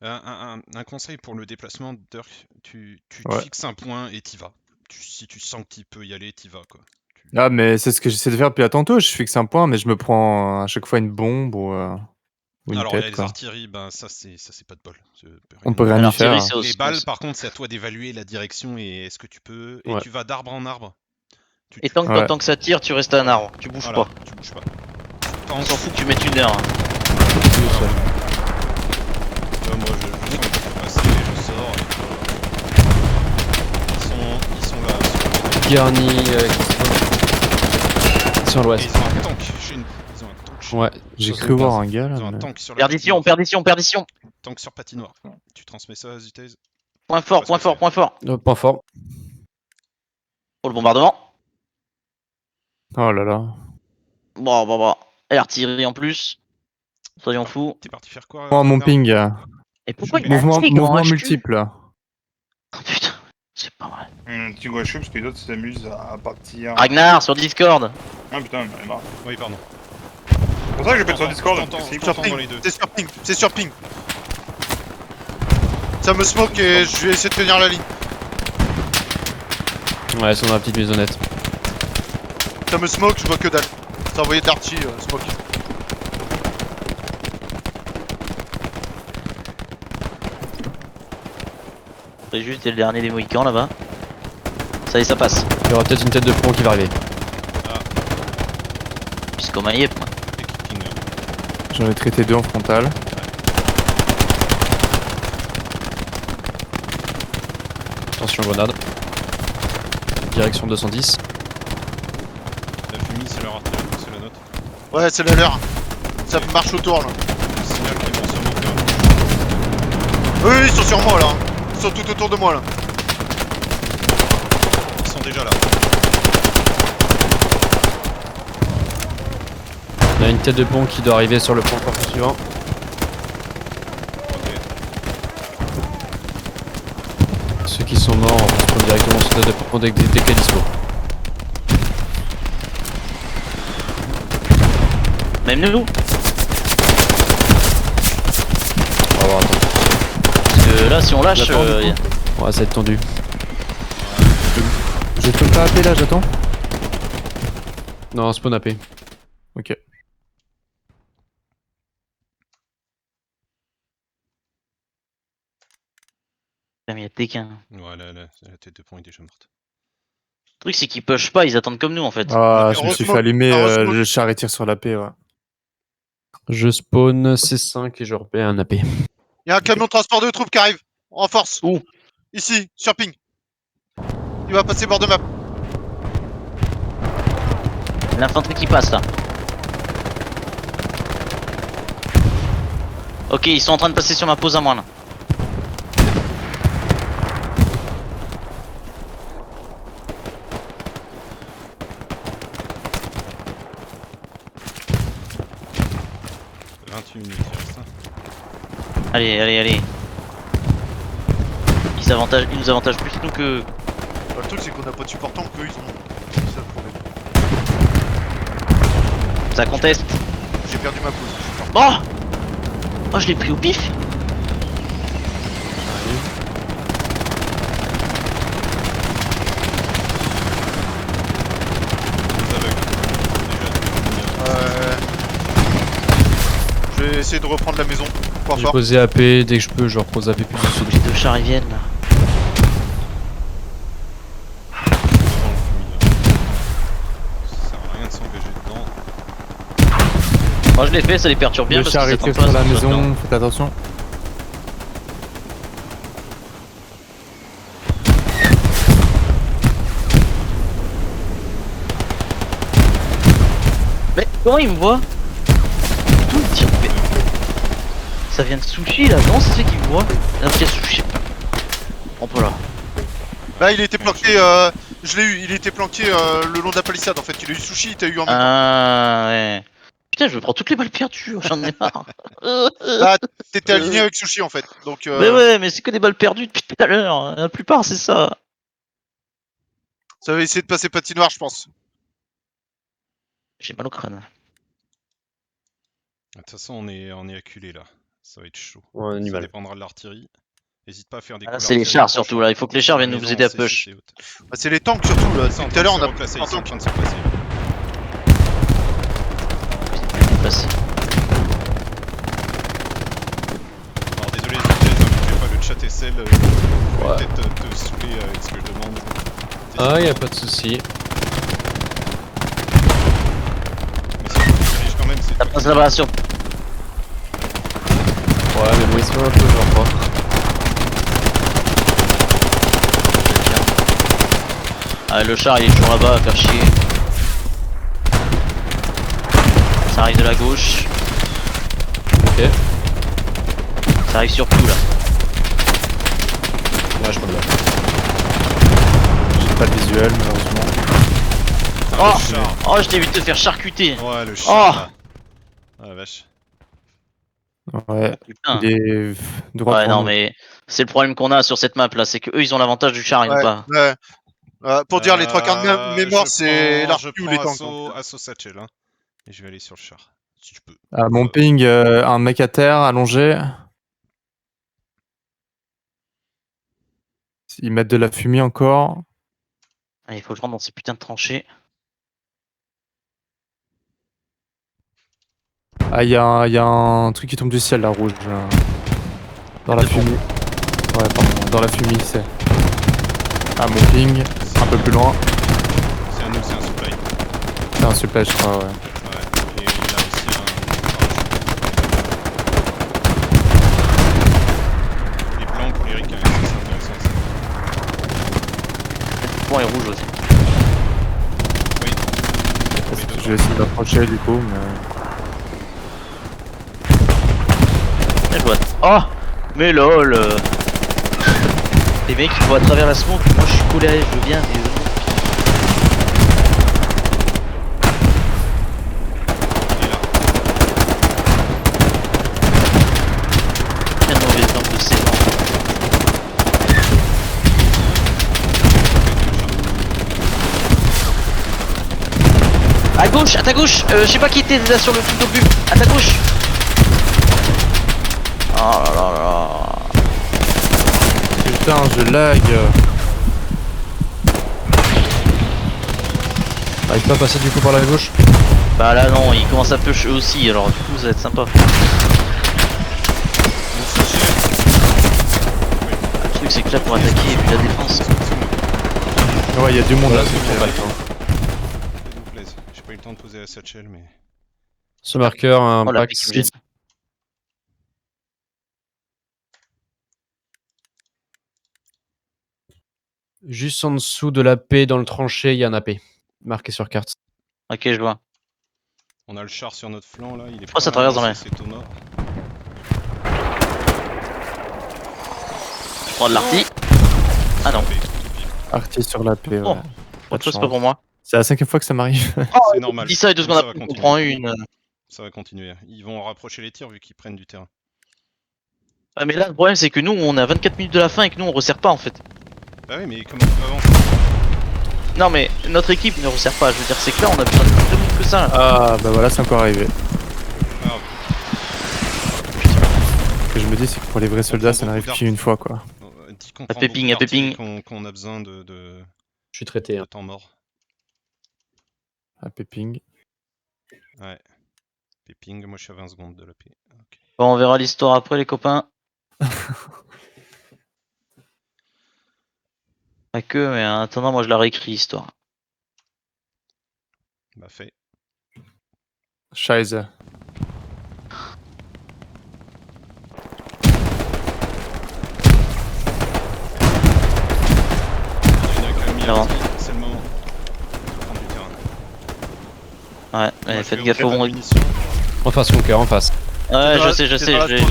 Un conseil pour le déplacement, Dirk, tu te Ouais. fixes un point et t'y vas. Si tu sens qu'il peut y aller, t'y vas, quoi. Ah, mais c'est ce que j'essaie de faire depuis à tantôt. Je fixe un point, mais je me prends à chaque fois une bombe ou une Alors, il y a tête, les quoi. artilleries, ben ça c'est pas de bol. On peut rien y L'artillerie, faire. c'est Les aussi. balles, par contre, c'est à toi d'évaluer la direction et est-ce que tu peux. Et Ouais. tu vas d'arbre en arbre. Et tant que Ouais. t'entends que ça tire, tu restes à un Voilà. arbre. Tu bouges Voilà, pas. tu bouges pas. On s'en fout que tu mettes une heure. Hein. Moi, je sens qu'il faut passer, je sors. Ils sont là. Garni sur Et l'ouest. ils ont un tank chez nous. Ils ont un tank chez Ouais, J'ai sur cru cette voir base. un gars là. Ils ont un mais- tank sur la Perdition, patinoire. perdition, perdition. Tank sur patinoire. Tu transmets ça à Zutaze? Point fort, Parce point que fort, c'est- point fort. Point fort. Pour le bombardement. Oh là là. Bon. Et l'artillerie en plus. Soyons fous. T'es parti faire quoi, Oh, mon Ragnar? ping. Et pourquoi il y a Mouvement, un tigre en mouvement HQ? multiple. là. Oh putain, c'est pas vrai. Un petit gouache parce que les autres s'amusent à partir. Ragnar sur Discord. Ah putain, j'en ai marre. Oui, pardon. C'est pour ça que je vais sur Discord. Je t'entends C'est dans hyper les deux. C'est sur ping, c'est sur ping. Ça me smoke et je vais essayer de tenir la ligne. Ouais, ils sont dans la petite maisonnette. Ça me smoke, je vois que dalle. Ça a envoyé d'arty, smoke. C'est juste le dernier des Mohicans là-bas. Ça y est, ça passe. Il y aura peut-être une tête de pont qui va arriver. Puisqu'au Maillep, moi. Et qui ping. J'en ai traité 2 en frontal. Attention, grenade. Direction 210. La fumée, c'est leur artillerie, c'est la nôtre. Ouais, c'est la leur. Ça marche autour là. Le signal qu'ils vont sûrement faire. Oui, ils sont sur moi là. Ils sont tout autour de moi là. Ils sont déjà là. Il y a une tête de pont qui doit arriver sur le pont fort suivant. Ok. Ceux qui sont morts, on se directement sur tête de pont dès qu'elle est dispo. Même nous. On va voir, attends. Parce que là, si on lâche. J'attends, du coup. Ouais, ça va être tendu. Je peux pas appeler là, j'attends. Non, spawn AP. Ok. Il y a Tekken. Ouais, la tête de pont est déjà morte. Le truc, c'est qu'ils push pas, ils attendent comme nous en fait. Ah, Mais je me suis fait heureusement- allumer heureusement- le char tire sur la paix, ouais. Je spawn C5 et je repais un AP. Il y a un camion de transport de troupes qui arrive. En force. Où? Ici, sur ping. Il va passer bord de map. L'infanterie qui passe là. Ok, ils sont en train de passer sur ma pause à moi là. « 28 minutes, il reste. Allez. Ils nous avantagent plus nous que. Le truc, c'est qu'on a pas de supportant qu'eux ils ont. C'est ça le problème. Ça conteste. J'ai perdu ma pause. Oh, oh, je l'ai pris au pif. Les aveugles. Je vais essayer de reprendre la maison. Fort J'ai fort. posé AP, dès que je peux, je repose AP plus Faut que les deux chars ils viennent là. Ça sert à rien de s'engager dedans. Moi je l'ai fait, ça les perturbe bien Le parce char qu'ils tire s'attendent pas sur à la ce qu'on soit dedans. maison, faites attention. Mais comment il me voit? D'où il tire? Mais- Ça vient de Sushi là, non c'est ça qu'il me voit? Un petit Sushi. On peut là. Là, il était planqué. Je l'ai eu. Il était planqué le long de la palissade en fait. Il a eu sushi, il t'a eu en même temps. Ah ouais. Putain, je me prends toutes les balles perdues, j'en ai marre. Là, t'étais aligné avec sushi en fait. Donc. Mais ouais, mais c'est que des balles perdues depuis tout à l'heure. La plupart, c'est ça. Ça va essayer de passer patinoire, je pense. J'ai mal au crâne. De toute façon, on est acculé là. Ça va être chaud. Ouais, on a du Ça mal. dépendra de l'artillerie. N'hésite pas à faire des Là, coups c'est les d'artillerie chars proches, surtout là. Il faut que les chars viennent La nous maison, aider à c'est push. haute. Bah, c'est les tanks surtout là. Ils sont en Tout à l'heure on train a de se replacer, un ils sont en tank. train de se replacer. Déplacé. Alors désolé, je pas le chat SL. Je vais peut-être te saouler avec ce que je demande. Ah, y a pas de souci. Mais si tu diriges quand même, c'est Ça toi passe qui- là-bas sur. Ouais, mais bon, ils sont un peu genre pas. Ah, le char il est toujours là-bas à faire chier. Ça arrive de la gauche. Ok. Ça arrive surtout là. Ouais, je prends de là. J'ai pas de visuel, malheureusement. Ah, Oh le char. Oh, je t'ai vu te faire charcuter. Ouais, le char. Là. Ah la vache. Ouais, Putain. il est droit Ouais, devant non, nous. mais c'est le problème qu'on a sur cette map là, c'est que eux ils ont l'avantage du char, ils n'ont Ouais, pas. ouais. Pour dire les trois quarts de mémoire, c'est je l'artillerie ou les prends tanks. assaut satchel, hein. Et je vais aller sur le char. Si je peux. À mon ping, un mec à terre, allongé. Ils mettent de la fumée encore. Ah, il faut que je rentre dans ces putains de tranchées. Ah, il y a un truc qui tombe du ciel, là, rouge. Dans la fumée. Ouais, pardon, dans la fumée, c'est. À mon ping, un peu plus loin. C'est un nous, c'est un supply. C'est un supply, je crois, ouais. Ouais. Et il a aussi un. Les blancs pour les ricains, c'est intéressant ça. Le point est rouge aussi. Oui. Pour les deux Je vais essayer d'approcher, du coup, mais. Je vois. Oh mais lol. Les mecs ils voient à travers la smoke, moi je suis collé à elle, je viens mais Il est là. quel mauvais exemple de séance. À gauche, à ta gauche, je sais pas qui était là sur le truc d'obus, à ta gauche. Oh là là là. Putain, je lag. T'arrives pas à passer du coup par la gauche? Bah là non, ils commencent à push eux aussi, alors du coup ça va être sympa. Le truc c'est que là pour attaquer et puis la défense. Ouais, il y a du monde Voilà, là, c'est c'est bon, clair. Faites-vous plaisir. J'ai pas eu le temps de poser la satchel, mais. Ce marqueur, un Oh la pack pique qui me gêne. juste en dessous de la P dans le tranché, il y a un AP. Marqué sur carte. Ok je vois. On a le char sur notre flanc là, il est crois que ça traverse dans l'air. C'est Thomas. Je prends de l'arty. Ah non. Arty sur la P, ouais. Oh. Pas de Autre chose, c'est chance. pas pour moi. C'est la 5ème fois que ça m'arrive. C'est normal. Dis ça et 2 secondes Ça va après on continuer. prend une. Ça va continuer. Ils vont rapprocher les tirs vu qu'ils prennent du terrain. Ah mais là le problème c'est que nous on est à 24 minutes de la fin et que nous on resserre pas en fait. Bah oui, mais comment tu vas avancer? Non mais notre équipe ne resserre pas, je veux dire c'est que là on a besoin de plus de monde que ça là. Ah, bah voilà, c'est encore arrivé. Ah, Ce que je me dis, c'est que pour les vrais soldats, ça n'arrive qu'une fois, quoi. dis qu'on À prend péping, beaucoup à péping. d'artillerie, qu'on a besoin de Je suis traité. Hein. temps mort. À Péping. Ouais. Péping, moi je suis à 20 secondes de la paix. Ok. Bon on verra l'histoire après les copains. Pas que mais en attendant moi je la réécris l'histoire. Bah fait. Scheiße. Il y en a quand même mis Non. c'est le moment. Faut prendre du terrain. Ouais Moi, mais je faites vais gaffe au au cas de bon. munitions. En face, mon cœur, en face. Ouais dans la- je sais, c'est dans la je l'ai.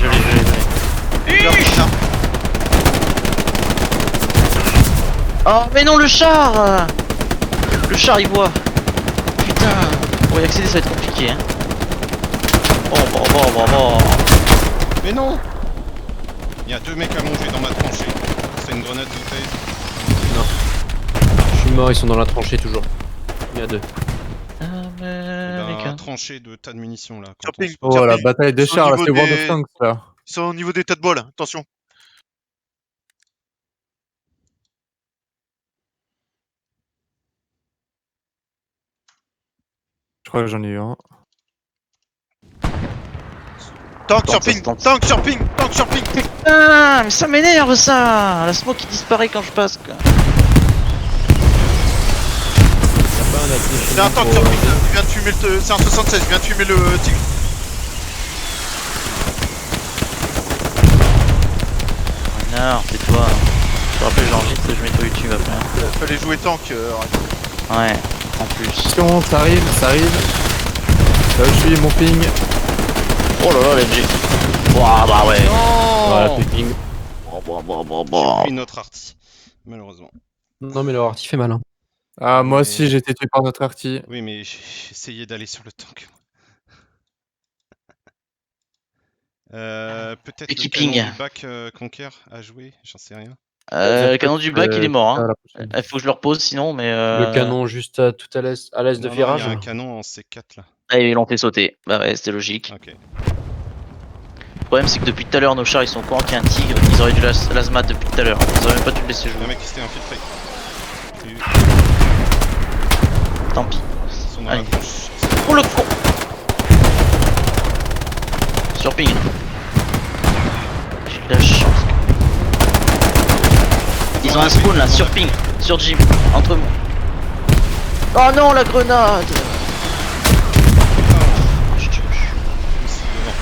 Oh mais non le char. Le char il voit. Putain. Pour y accéder ça va être compliqué hein. Bon. Mais non! Il y a 2 mecs allongés dans ma tranchée. C'est une grenade de tape. Je suis mort, ils sont dans la tranchée toujours. Il y a 2. Dans la tranchée de tas de munitions là. Quand on Shopping. se- Oh, la bataille des Au chars, là, niveau c'est World des- of Tanks, là. Ils sont au niveau des tas de bois là, attention. Je crois que j'en ai eu un. Tank sur Tente, ça ping, se tente. tank sur ping, tank sur ping. Ah, mais ça m'énerve ça. La smoke qui disparaît quand je passe quoi. C'est un tank sur ping, là. Il vient de fumer le... C'est un 76, il vient de fumer le tigre. Non, tais-toi. Je te rappelle, j'enregistre et je mets sur YouTube après. Fallait jouer tank. Ouais, en plus. Attention, ça arrive, ça arrive. Là où je suis, mon ping. Oh là là, l'MG. Ouah, bah ouais. Voilà, Non ping. J'ai pris notre arty, malheureusement. Non, mais le arty fait mal. Hein. Ah, moi Mais- aussi, j'ai été tué par notre arty. Oui, mais j'ai essayé d'aller sur le tank. Peut-être Et le qui canon ping. du bac Conquer à jouer, j'en sais rien. Le canon du bac, il est mort. à Hein. la prochaine. Il faut que je le repose sinon, mais. Le canon juste tout à l'est de Non, non, il virage. y a un canon en C4 là. Ah, ils l'ont fait sauter. Bah ouais, c'était logique. Ok. Le problème, c'est que depuis tout à l'heure, nos chars ils sont au courant qu'il y a un tigre. Ils auraient dû l'asmat depuis tout à l'heure. Ils auraient même pas dû le laisser Il y a jouer. un mec qui s'était infiltré. Tant pis. Ils sont dans la Allez. tranche. Oh le con. Sur ping. J'ai de la chance. Ils ont un spawn là, sur ping, sur Jim, entre nous. Oh non, la grenade. Aussi devant.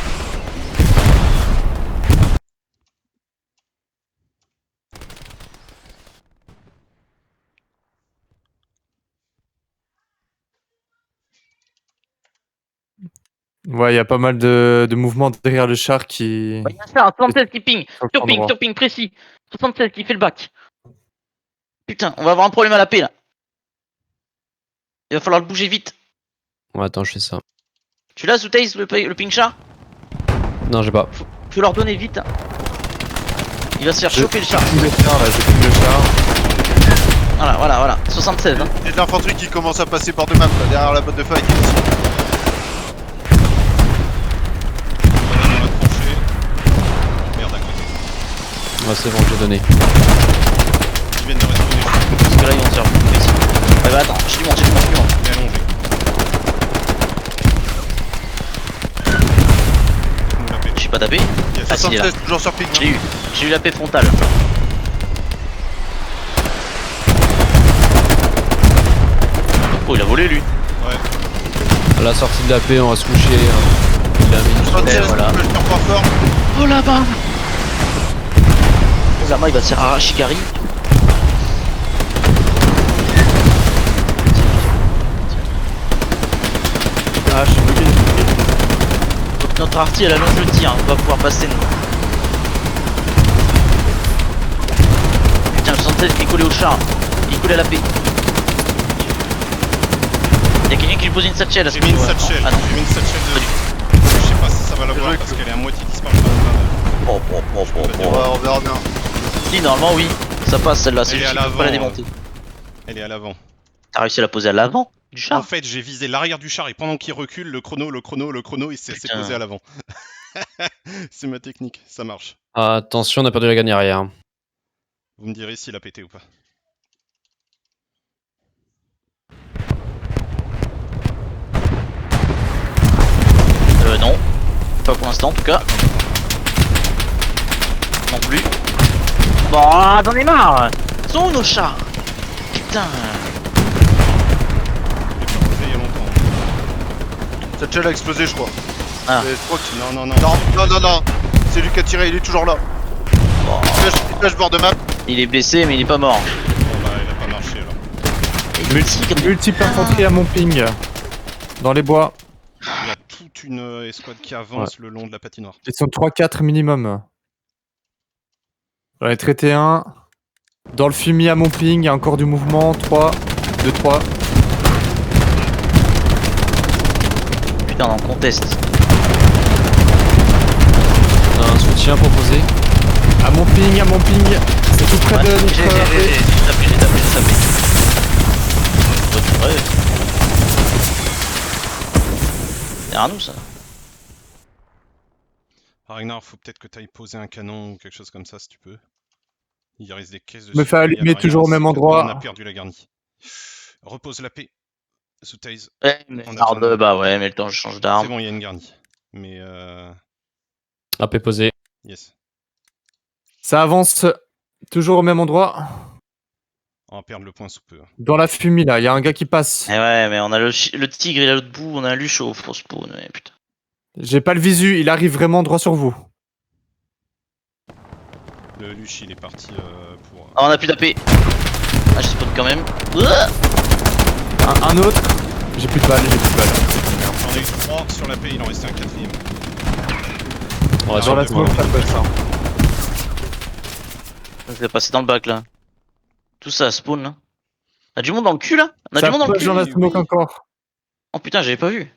Ouais, il y a pas mal de mouvements derrière le char qui. Il y a ça, un 76 qui ping, Sur le plan droit. sur ping précis. 76 qui fait le bac. Putain, on va avoir un problème à la paix là. Il va falloir le bouger vite. Ouais, attends, je fais ça. Tu l'as, Zoutaïs, le ping char? Non, j'ai pas. Faut leur donner vite. Hein. Il va se faire choper le char. J'ai ping le char, là, j'ai ping le char. Voilà. 76. Hein. Il y a de l'infanterie qui commence à passer par deux maps là, derrière la botte de fight. Dans la tranchée. Merde à côté. Ouais, c'est bon, j'ai donné. Ils viennent de respawner. Parce que là, ils vont se faire bouffer ici. Ouais, bah attends, je lui monte. Il est allongé. Nous l'a pété. Je suis pas tapé. Il y a Ah, si, il est là. 76 toujours sur ping. J'ai eu la paix frontale. Oh, il a volé lui. Ouais. À la sortie de la paix, on va se coucher. Il a mis une 76, voilà. je perds pas fort. Oh là-bas. Zama il va se faire arracher Gary. Ah, je suis bloqué. Donc notre arty elle allonge le tir, on va pouvoir passer nous. Putain, le 76 qui est collé au char. Il est collé à la paix. Y'a quelqu'un qui lui pose une satchel à ce J'ai mis une niveau-là. satchel. Ah non. J'ai mis une satchel de. Je sais pas si ça va la voir parce qu'elle est à moitié disparue dans le Ouais, on verra bien. Si, normalement oui. Ça passe celle-là, c'est Elle est juste à qu'il faut pas la l'avant, démonter. Elle est à l'avant. T'as réussi à la poser à l'avant du En char? fait, j'ai visé l'arrière du char et pendant qu'il recule, le chrono, il s'est Putain. posé à l'avant. C'est ma technique, ça marche. Attention, on a perdu la gagne arrière. Vous me direz s'il a pété ou pas. Non. Pas pour l'instant en tout cas. Non plus. Bon, j'en ai marre. Ils sont où nos chars? Putain. Il est pas posé il y a longtemps. Cette shell a explosé, je crois. Ah. Mais je crois que... Non, non, non. Non. C'est lui qui a tiré, il est toujours là. Bon, Il flash bord de map. il est blessé mais il est pas mort. Bon bah, il a pas marché alors. Multiple infanterie à mon ping. Dans les bois. Il y a toute une escouade qui avance le long de la patinoire. Ils sont 3-4 minimum. J'en ai traité un. Dans le fumier à mon ping, il y a encore du mouvement. 3, 2, 3. Putain, on en conteste. On a un soutien proposé. À mon ping. C'est tout près Ouais, de notre j'ai AP. tapé. Ouais. Derrière nous ça. Ragnar, faut peut-être que t'ailles poser un canon ou quelque chose comme ça si tu peux. Il reste des caisses de Me fais survie, allumer alors il y a toujours un au même C4, endroit. On a perdu la garnie. Repose la paix. Zoutaise. Ouais, mais On a besoin de- bah ouais, mais le temps je change C'est d'arme. bon, il y a une garnie. Mais AP posé. yes. Ça avance toujours au même endroit. On va perdre le point sous peu. Dans la fumée là, il y a un gars qui passe. Eh ouais, mais on a le tigre, il est à l'autre bout, on a un luche au faux spawn, ouais, putain. J'ai pas le visu, il arrive vraiment droit sur vous. Le Luch, il est parti pour. Ah, on a plus d'AP. Ah, je spawn quand même. Ouah, Un autre. J'ai plus de balles, j'ai plus de balles. J'en ai eu 3 sur la paix, il en restait un quatrième. On va Ah, sur Dans la le smoke, point. ça peut être ça. ça s'est passé dans le bac là. Tout ça spawn là. On a du monde dans le cul là. On a Ça du monde dans le push cul. dans la smoke encore. Oh putain, j'avais pas vu.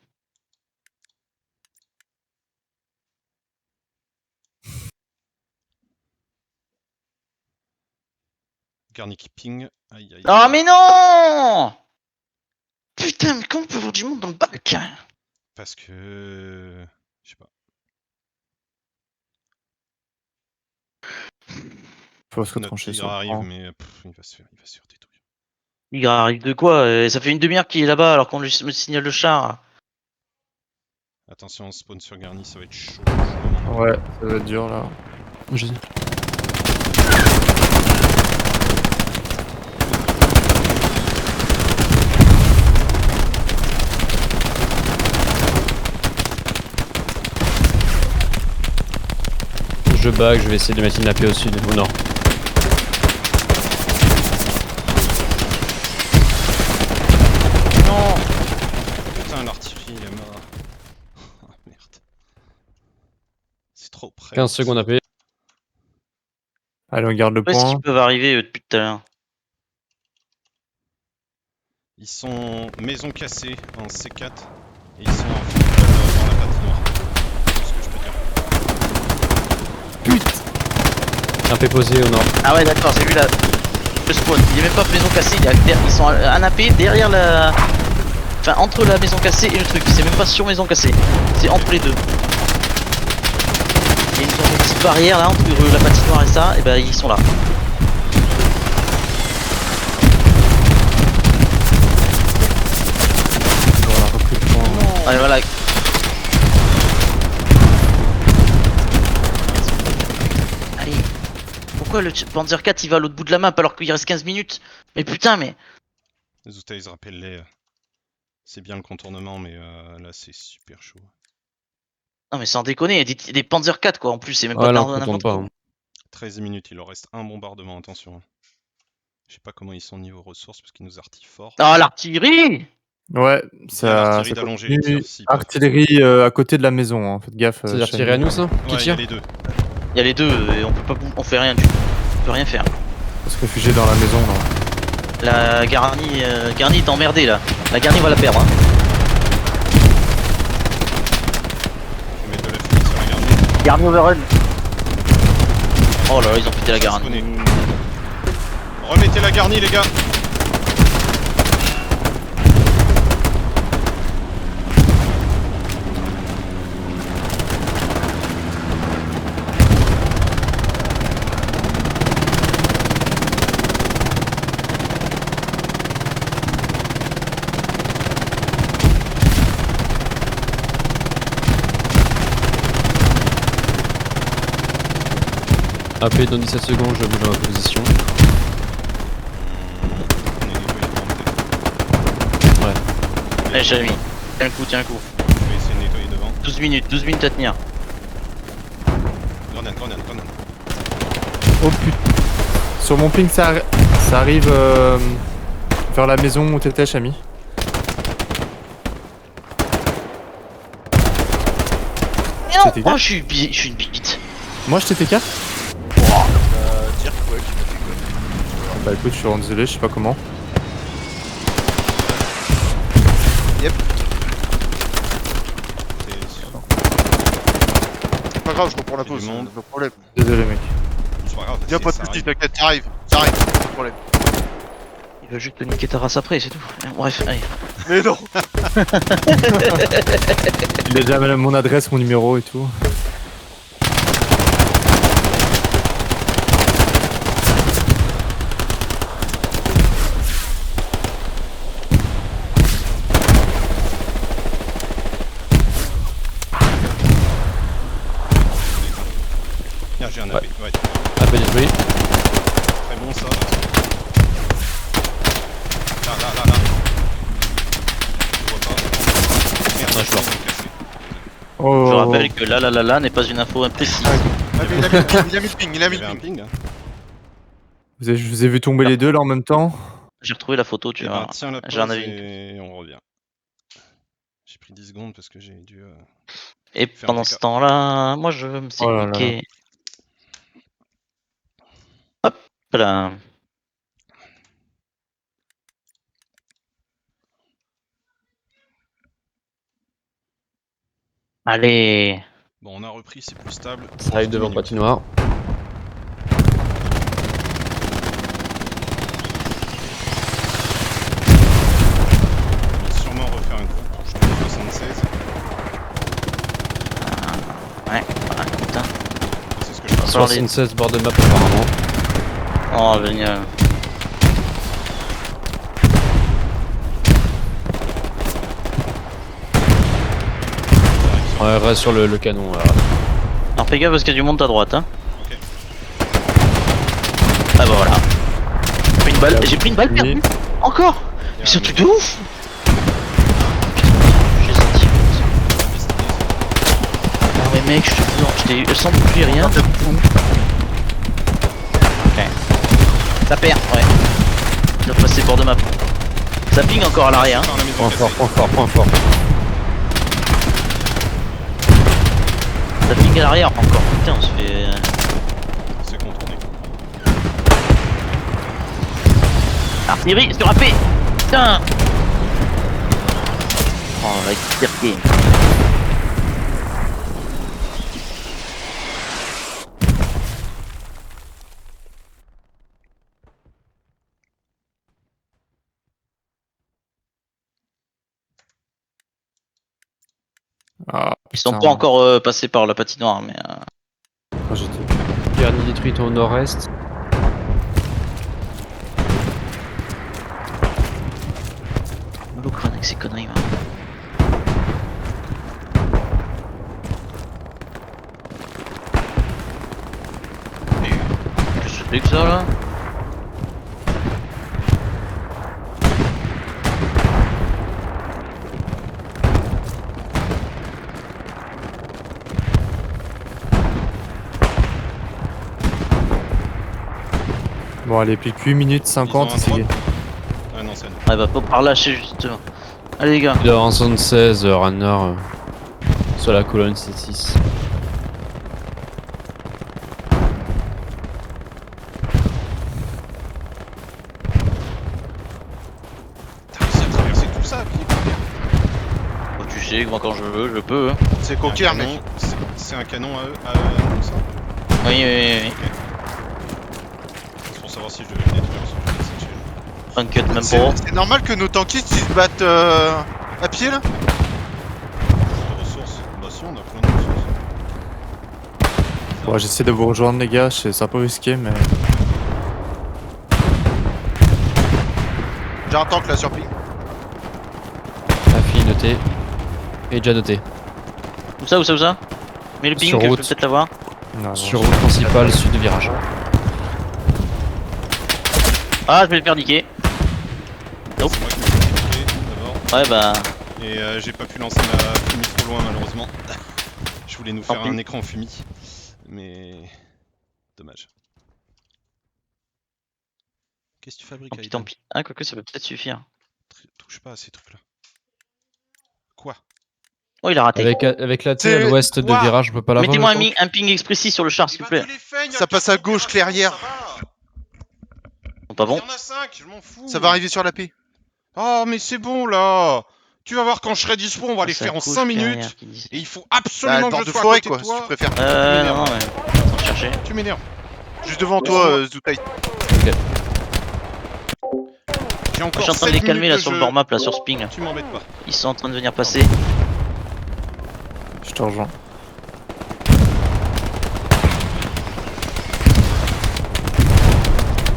Garni qui ping. Aïe aïe. Oh mais non. Putain, mais comment on peut avoir du monde dans le bac? Parce que. Je sais pas. Faut se Notre retrancher tigre sur le arrive, plan. mais il va se faire détruire. Il arrive de quoi? Ça fait une demi-heure qu'il est là-bas alors qu'on lui me signale le char. Attention, spawn sur Garni, ça va être chaud. Ouais, ça va être dur là. Je- Je bug, je vais essayer de mettre une AP au sud, au nord. Non. Putain, l'artillerie, il est mort. Oh merde. C'est trop près. 15 secondes AP. Allez, on garde le Où est-ce point. qu'ils peuvent arriver depuis tout à l'heure? Ils sont maison cassée en C4 et ils sont dans la patinoire. C'est ce que je peux dire. AP posé au nord. Ah ouais, d'accord, j'ai vu le spawn. Il est même pas maison cassée, ils sont un AP derrière la. Enfin, entre la maison cassée et le truc. C'est même pas sur maison cassée, c'est entre les deux. Il y a une sorte de petite barrière là entre la patinoire et ça, et ben ils sont là. Voilà, repris le point. Ouais, voilà. Allez. Pourquoi le Panzer 4 il va à l'autre bout de la map alors qu'il reste 15 minutes? Mais putain, mais. Zoutaise, rappelle-les. C'est bien le contournement, mais là c'est super chaud. Non, mais sans déconner, des Panzer 4 quoi en plus, c'est même Ouais, pas là, dans on n'importe compte pas. quoi. hein. 13 minutes, il leur reste un bombardement, attention. Je sais pas comment ils sont niveau ressources parce qu'ils nous artillent fort. Ah, l'artillerie! Ouais, Il y a ça. l'artillerie ça d'allonger les continue. tirs, s'ils peuvent. Artillerie à côté de la maison, hein. Faites gaffe. C'est l'artillerie à nous ça Qui Ouais, il y a tire les deux. Il y a les deux et on peut pas on fait rien du tout. On peut rien faire. On se réfugier dans la maison là. La Garni est emmerdée là. La Garni va la perdre hein. Je vais mettre de la fumée sur la garnie. Garni overrun. Oh là là, ils ont pété la Ça Garni. spawnait. Remettez la garnie, les gars. AP dans 17 secondes, je bouge dans ma position. On est nettoyé devant, peut-être. Allez, Jérémy. Tiens un coup. Je vais essayer de nettoyer devant. 12 minutes à tenir. Grenade. Oh putain. Sur mon ping, ça arrive vers la maison où t'étais, Chami. Mais non. C'était Oh, bien. je suis une bite. Moi, je t'étais 4. Dire quoi qui m'a fait quoi. Bah écoute, je suis désolé, je sais pas comment. C'est sûr. C'est pas grave, je reprends la Il y a pause, du monde. pas de problème. Désolé, mec. C'est pas grave. Y'a pas de ça soucis, arrive. t'inquiète, ça arrive, pas de problème. Il va juste te niquer ta race après, c'est tout. Bref, allez. Mais non. Il a déjà mon adresse, mon numéro et tout. Ah, j'ai un AP, ouais. Ah, bien joué. Très bon ça. Là. Je vois pas. Merde, Ouais, je vois. cassé. Oh. Je rappelle que là n'est pas une info imprécise. Ah, mais il a mis le ping, il a Il mis y le avait un ping. ping. Hein. Je vous ai vu tomber les deux là en même temps. J'ai retrouvé la photo, tu Eh ben, vois. tiens la J'en pause avais une. et on revient. J'ai pris 10 secondes parce que j'ai dû... Et faire pendant des ce cas. temps-là, moi je me suis Oh là là. niqué. Hop là. Allez. Bon, on a repris, c'est plus stable. Ça arrive devant minutes. patinoire. On va sûrement refaire un groupe. Je suis 76. Ouais, voilà, putain. C'est ce que je pense. Sur les- 76 bord de map apparemment. Oh, génial. Ouais, reste sur le canon. Alors fais gaffe parce qu'il y a du monde à droite, hein. Ok. Ah bah voilà. J'ai pris une balle perdue. Encore. Mais c'est un truc de ouf. J'ai senti. Ah mais mec, je te jure, j'étais sans bouger rien. Ok. Ça perd, ouais. Je dois passer bord de map. Ça ping encore à l'arrière. Hein. Par la maison Point fort, cassée. point fort. Ça ping à l'arrière encore. Putain, on se fait. C'est contourné. Artillerie, sur AP. Putain. Oh la liberté. Ah, Ils sont putain. pas encore passés par la patinoire, mais. Quand j'étais- Dernier détruit au nord-est. Mollo crâne avec ces conneries, man. Qu'est-ce que c'est que ça là? Bon, allez, plus que 8 minutes 50, Ils ont un c'est drop. gay. Ah non, c'est à nous. Ah, elle va pas par lâcher justement. Allez les gars. Il est en 76 runner sur la colonne C6. T'as réussi à traverser tout ça à pied. Oh, tu sais que moi quand je veux, je peux. Hein. C'est Un coquin, canon, mec. c'est un canon à eux, comme ça. Oui. C'est pour savoir si je devais le détruire ou si je devais laisser chill. T'inquiète même C'est pas. c'est normal que nos tankistes ils se battent à pied là. De ressources. Bah si, on a plein de ressources. Bon, j'essaie de vous rejoindre, les gars, c'est un peu risqué, mais. J'ai un tank là sur ping. La fille notée. Et déjà noté. Où ça? Mais le ping, Sur je peux route. peut-être l'avoir. Non, Sur route principale, sud de virage. Ah, je vais le faire niquer. Nope. C'est moi qui me suis piqué d'abord. Ouais, bah. Et j'ai pas pu lancer ma fumée trop loin malheureusement. Je voulais nous faire Tant pis. un écran fumie. Mais... Dommage. Qu'est-ce que tu fabriques Tant Aiden pis. Ah, quoique ça peut peut-être suffire. Touche pas à ces trucs là. Quoi Oh, il a raté. Avec la T C'est- à l'ouest de Ouah. virage, on peut pas l'avoir. Mettez-moi le tank un ping expressif sur le char, s'il vous plaît. Ça passe à gauche, clairière. Pas bon. Il y en a 5, je m'en fous. Ça va arriver sur la paix. Oh mais c'est bon là. Tu vas voir quand je serai dispo, on va les C'est faire à en gauche, 5 derrière, minutes. qui disait. Et il faut Bah, absolument le que bord je de sois forêt à côté quoi, de si toi. tu préfères. Non, ouais. Attends, chercher. Tu m'énerves. Juste devant toi, Zoutaï. J'ai Moi, encore je suis en train de 7 les calmer là minutes sur de le jeu. bord map là sur Sping. Là. Tu m'embêtes pas. Ils sont en train de venir passer. Je te rejoins.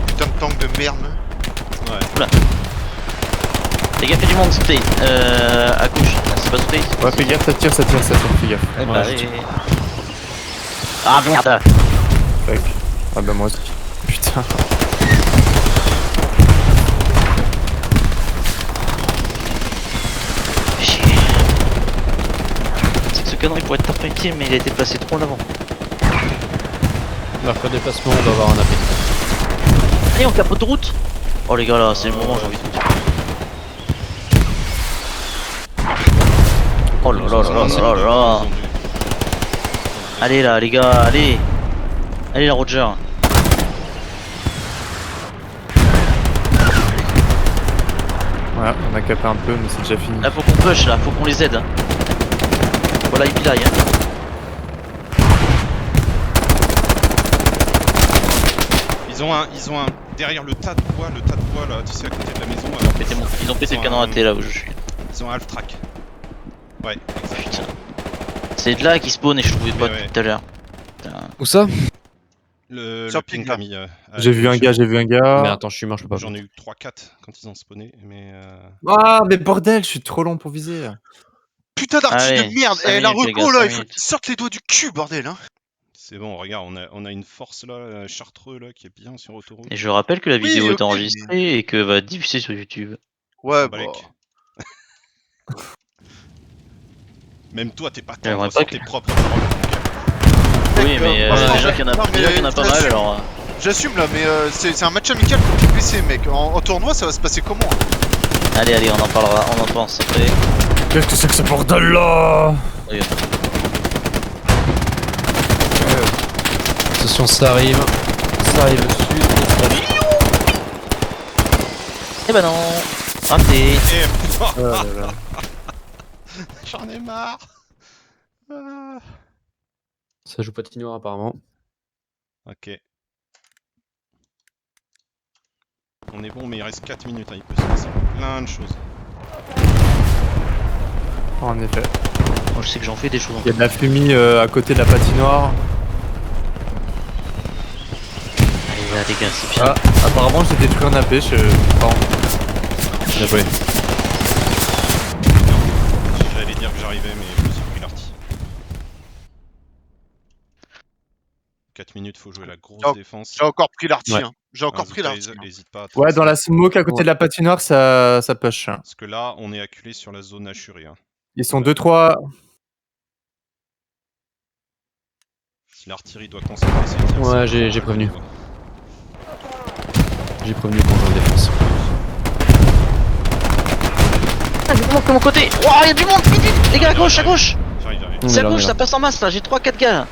Putain de tank de merde. Ouais. Les gars, fait du monde, Sping. À gauche. C'est pas Sping. Ouais, fais gaffe, ça tire, fais gaffe. Eh Ouais, bah, je allez. Ah merde. fuck. Ah bah moi aussi. Putain. Chier. C'est que ce canon il pourrait être perfectible mais il a été placé trop en avant. Marque de déplacement, on doit avoir un AP. Allez on capote route. Oh les gars là c'est le moment j'ai envie de dire. Oh là là là là là là là. Allez là les gars, allez. Allez la Roger. Ouais, on a capé un peu, mais c'est déjà fini. Là faut qu'on push là, faut qu'on les aide. Voilà il pillaille hein. Ils ont un derrière le tas de bois là, tu sais à côté de la maison. Là, Ils ont pété le canon à thé là où je suis. Ils ont un half track. Ouais, exact. Putain. C'est de là qu'ils spawn et je trouvais pas Ouais. depuis tout à l'heure. Putain. Où ça? Le Sur ping ping, qu'a là. mis. J'ai vu un gars, j'ai vu un gars. Mais attends, je suis mort, je peux pas. J'en ai eu 3-4 quand ils ont spawné, mais. Ah, mais bordel, je suis trop long pour viser. Putain d'artiste Allez, de merde. 5 Eh, la minutes, les reco gars, là, 5 il faut minutes. qu'ils sortent les doigts du cul, bordel. Hein. C'est bon, regarde, on a une force là, Chartreux là, qui est bien sur autoroute. Et je rappelle que la Oui, vidéo est ok, enregistrée et que va diffuser sur YouTube. Ouais, Ah, bah. balèque. Même toi, t'es pas J'aimerais tendre pas sur que- tes propres paroles. Oui, mais franchement, déjà qu'il y en a, non, mais déjà qu'il y en a pas mal j'assume. alors. J'assume là, mais c'est un match amical contre le PC, mec. En tournoi, ça va se passer comment hein? Allez, allez, on en parlera, on en pense après. Qu'est-ce que c'est que ce bordel là? Regarde. Attention, ça arrive. Ça arrive au sud. Eh ben non, raté. Eh, Oh là là. j'en ai marre. Ah. Ça joue patinoire apparemment. Ok. On est bon, mais il reste 4 minutes, hein, il peut se passer plein de choses. En effet. Moi je sais que j'en fais des choses. Il y a de la fumée à côté de la patinoire. Allez là les gars, c'est bien. Ah, apparemment j'ai détruit un AP, je sais pas. Bien joué. J'allais dire que j'arrivais, mais je me suis pris l'arty. 4 minutes, faut jouer la grosse Oh, défense. J'ai encore pris l'arty. Ouais. Hein. J'ai encore pris l'arty. Hein. N'hésite pas à Ouais, tracer. dans la smoke à côté de la patinoire, ça push. Parce que là, on est acculé sur la zone hachurée. Hein. Ils sont 2-3. Si l'artillerie doit concentrer ses tirs. Ouais, c'est j'ai pas prévenu. niveau. J'ai prévenu quand on défense. Ah, il y a du monde de mon côté. Wouah, il y a du monde, vite, vite. Les gars, à gauche, à gauche. J'arrive, j'arrive. On C'est est à là, on gauche, est ça là. passe en masse là, j'ai 3-4 gars là.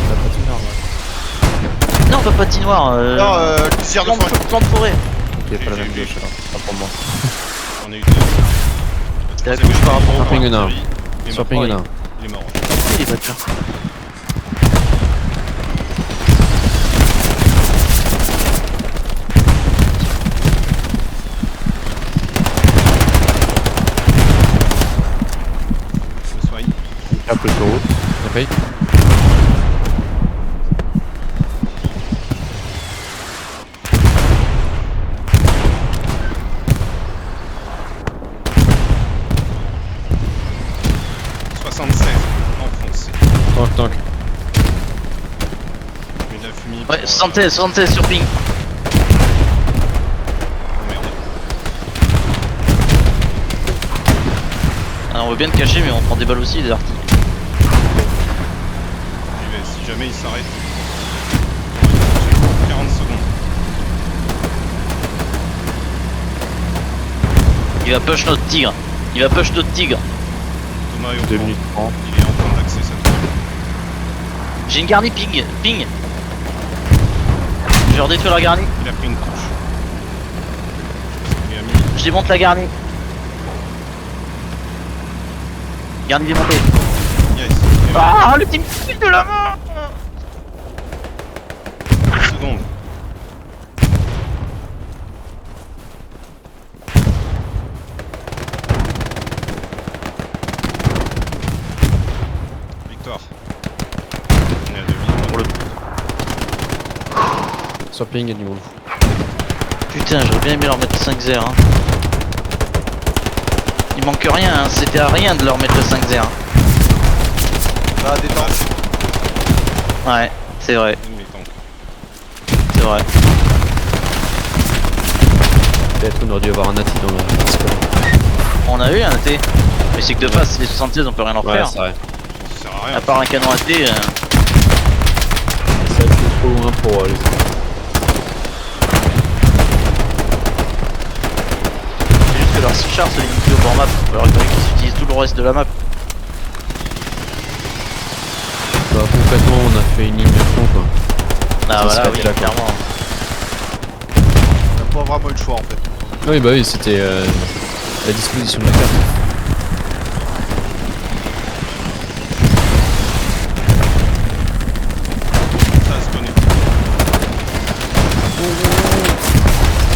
La patinoire, ouais. Non, pas patinoire. Non, lisière de forêt. Plan de forêt. Ok, pas la même J'ai- gauche alors. Pas pour moi. J'en ai eu 2. C'est à gauche par rapport au Sur ping, il y en a un. Il Sur ping, il y en a un. est mort. les voitures. Je me soigne. Un peu de route. Bien payé. « 76, enfoncé. Tank, tank. Une infumie. Ouais, 76 sur ping. Oh merde. Ah, on veut bien te cacher, mais on prend des balles aussi, des artis. J'y vais, si jamais il s'arrête. 40 secondes. Il va push notre tigre. Il va push notre tigre. Thomas est au 2 courant. minutes 30. Il est en train d'axer sa tour. J'ai une garnie ping. Ping. Je vais redétruire la garnie. Il a pris une couche. Il a mis. Je démonte la garnie. Garnie démontée. Yes. Ah, le team kill de la main. 10 secondes. Victoire. On est à 2 minutes. Pour le- Sur ping, il y a du monde. Putain, j'aurais bien aimé leur mettre 5-0. Hein. Il manque rien, hein. C'était à rien de leur mettre le 5-0. Bah, détente. Ouais. C'est vrai, les tanks. c'est vrai. Peut-être on aurait dû avoir un nati dans la Discord. On a eu un AT. Mais c'est que de face, les 76 on peut rien leur Ouais, faire. c'est vrai. Ça sert à rien. À part un canon AT. C'est trop loin pour les autres. C'est juste que leur char se limite plus au bord map. Alors il faudrait qu'ils utilisent tout le reste de la map. Bah, concrètement, on a fait une ligne de front quoi. Ah Ça voilà, se oui, fait là, quoi. clairement. On a pas vraiment eu le choix en fait. Oui, bah oui, c'était la disposition de la carte. Ça a spawné. Ça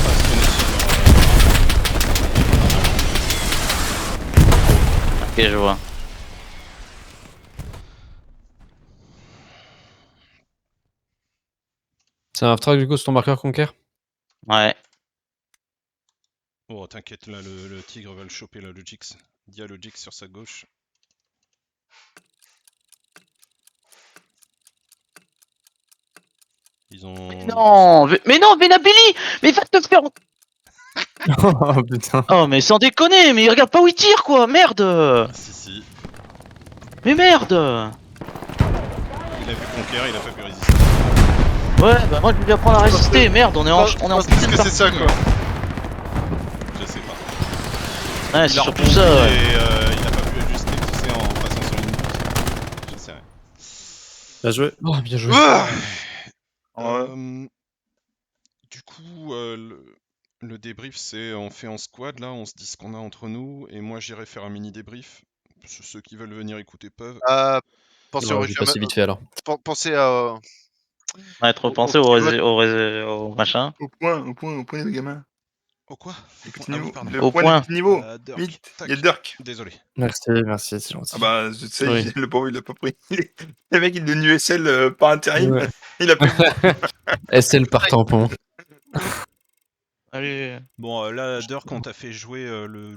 a spawné sur... Ok, je vois. C'est un half-track du coup sur ton marqueur Conquer? Ouais. Oh t'inquiète là, le tigre va le choper là, le Jix. Dis à le Jix sur sa gauche. Ils ont... Non, mais non, Venabili. Mais va te faire. Oh putain. Oh mais sans déconner, mais il regarde pas où il tire quoi, merde. Si. Mais merde. Il a vu Conquer, il a pas pu résister. Ouais, bah moi je vais lui apprendre à résister, merde, on est en Je on est en pense putain de que c'est ça partie. quoi. Je sais pas. Ouais, Il c'est a surtout rebondi ça. Ouais. et il a pas pu ajuster, tu sais, en passant sur une boucle. Je sais rien. Bien joué. Oh, bien joué. Ah Ouais. Du coup, le débrief, c'est on fait en squad, là, on se dit ce qu'on a entre nous, et moi j'irai faire un mini débrief. Ceux qui veulent venir écouter peuvent. Pensez Alors, au je vais régime. passer vite fait alors. Pensez à. Ouais, trop penser au machin. Au point, les gamins. Oh quoi? Les petits Ah oui, niveaux. pardon. Le Au point point. des petits niveaux. Dirk. Vite, Tac. il y a Dirk. Désolé. Merci, c'est gentil. Ah bah, je sais, Oui. le pauvre, il a pas pris. Le mec, il est devenu SL par intérim. Ouais. Il a pris. SL par tampon. Allez. Bon, là, Dirk, on t'a fait jouer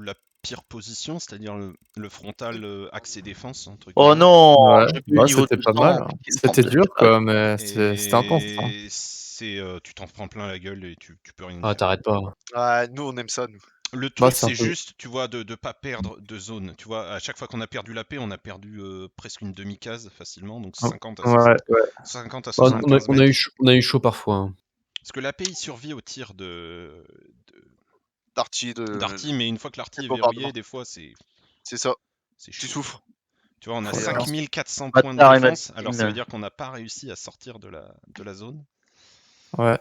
la pire position, c'est-à-dire le frontal axé défense, entre Oh guillemets. non, Ouais, j'ai plus le bah, niveau c'était de pas 200, mal. qui me C'était tente dur de- quoi, mais c'était intense. Hein. Et c'est, tu t'en prends plein la gueule et tu peux rien Ah, faire. t'arrêtes pas. Ouais, nous on aime ça, nous. Le Bah, truc, c'est un c'est peu- juste, tu vois, de pas perdre de zone. Tu vois, à chaque fois qu'on a perdu la paix, on a perdu presque une demi-case facilement, donc 50 à, Ouais, ouais. 50 à On a, 75 on a mètres. eu chaud, on a eu chaud parfois. Hein. Parce que la paix, il survit au tir D'Arty, d'Arty, mais une fois que l'Arty est bombardement. verrouillé, des fois, c'est C'est ça. chaud. Tu souffres. Tu vois, on a Et, 5400 Bâtard points de et défense, alors ça Maxime. veut dire qu'on n'a pas réussi à sortir de la zone. Ouais.